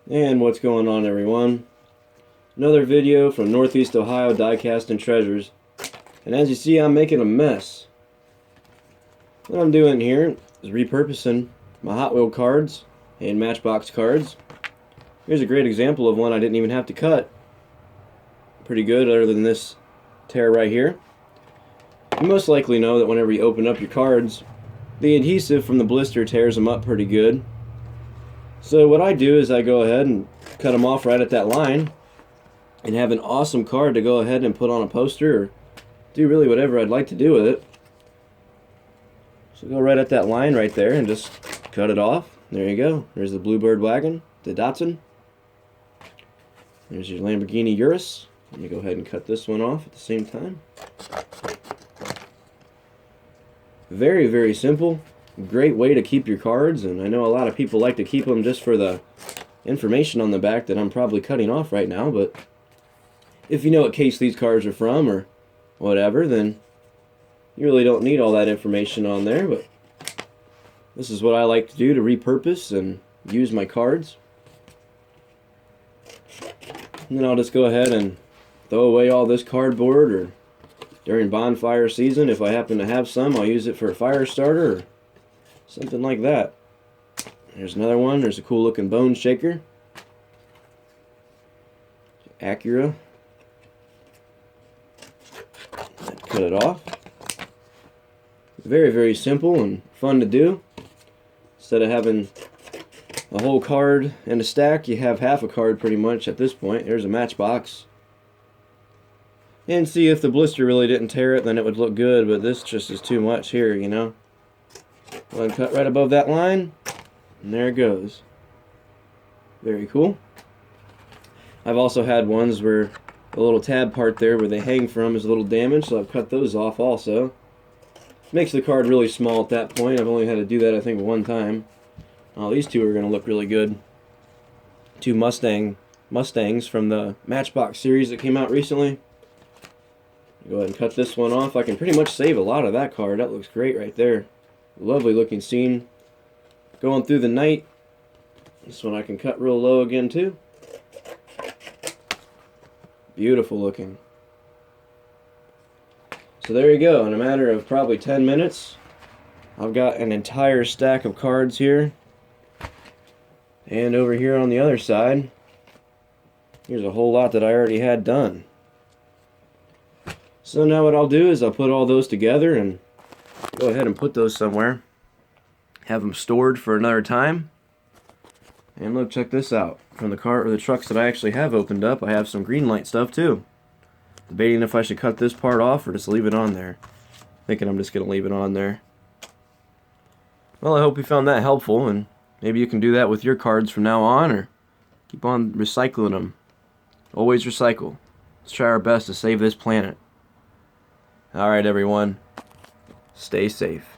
And what's going on, everyone? Another video from Northeast Ohio Diecast and Treasures. And as you see, I'm making a mess. What I'm doing here is repurposing my Hot Wheel cards and Matchbox cards. Here's a great example of one I didn't even have to cut. Pretty good, other than this tear right here. You most likely know that whenever you open up your cards, the adhesive from the blister tears them up pretty good. So what I do is I go ahead and cut them off right at that line and have an awesome card to go ahead and put on a poster or do really whatever I'd like to do with it. So go right at that line right there and just cut it off. There you go. There's the Bluebird wagon, the Datsun. There's your Lamborghini Urus. Let me go ahead and cut this one off at the same time. Very, very simple. Great way to keep your cards, and I know a lot of people like to keep them just for the information on the back that I'm probably cutting off right now, but if you know what case these cards are from or whatever, then you really don't need all that information on there. But this is what I like to do to repurpose and use my cards. And then I'll just go ahead and throw away all this cardboard, or during bonfire season, if I happen to have some, I'll use it for a fire starter or something like that. There's another one. There's a cool looking bone shaker. Acura. Cut it off. Very, very simple and fun to do. Instead of having a whole card in a stack, you have half a card pretty much at this point. There's a Matchbox. And see, if the blister really didn't tear it, then it would look good, but this just is too much here, you know. Go ahead and cut right above that line, and there it goes. Very cool. I've also had ones where the little tab part there where they hang from is a little damaged, so I've cut those off also. Makes the card really small at that point. I've only had to do that, I think, one time. Oh, these two are going to look really good. Two Mustangs from the Matchbox series that came out recently. Go ahead and cut this one off. I can pretty much save a lot of that card. That looks great right there. Lovely looking scene. Going through the night. This one I can cut real low again too. Beautiful looking. So there you go. In a matter of probably 10 minutes, I've got an entire stack of cards here. And over here on the other side, here's a whole lot that I already had done. So now what I'll do is I'll put all those together and go ahead and put those somewhere. Have them stored for another time. And look, check this out. From the car or the trucks that I actually have opened up, I have some green light stuff too. Debating if I should cut this part off or just leave it on there. Thinking I'm just going to leave it on there. Well, I hope you found that helpful, and maybe you can do that with your cards from now on, or keep on recycling them. Always recycle. Let's try our best to save this planet. Alright, everyone. Stay safe.